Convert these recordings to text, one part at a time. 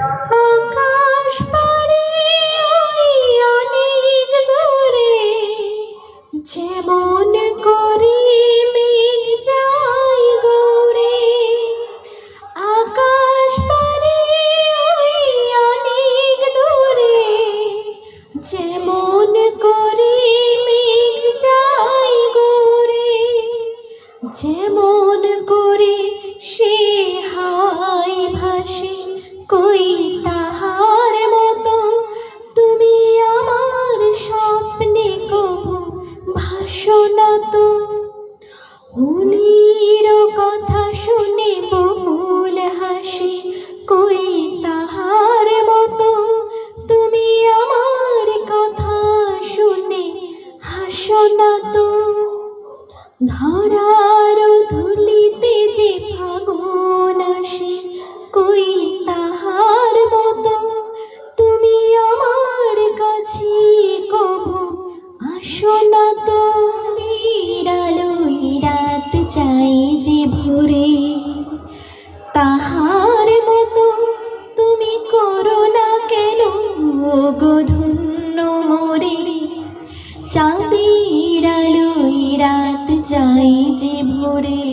আকাশ পারে ওই অনেক দূরে, যেমন করে মেঘ যায় গৌরে। আকাশ পারে ওই অনেক দূরে, যেমন করে মেঘ যায় গৌরে। যেমন করে সে হাওয়ায় ভাসে, কই তাহার মতো তুমি আমার স্বপ্নে কভু ভাসো না তো। উনির কথা শুনে বহুল হাসি, কই তাহার মতো তুমি আমার কথা শুনে হাসো না তো। ধরার ধুলিতে যে ফাগুন আসে, কই তাহার মতো তুমি আমার কাছে কভু আসো না তো। আলোয় রাত চাই যে ভোরে, তাহার মতো তুমি করো না কেন গো ধন্য মোরে। চাঁদের আলোয় রাত চাই যে ভোরে,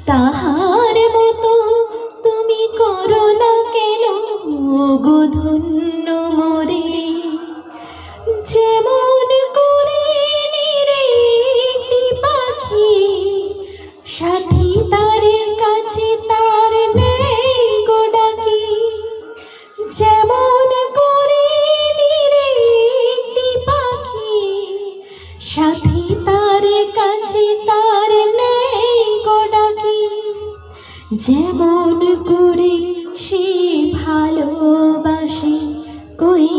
তাহার মতো তুমি করো না কেন গো ধন্য মোরে। যেমন করে নিরে একটি পাখি, সাথী তার কাছে তার নেই গো ডাকি। যেমন করে নিরে একটি পাখি, সাথী তার কাছে তার নেই গো ডাকি। যেমন করে সে ভালোবাসে, কই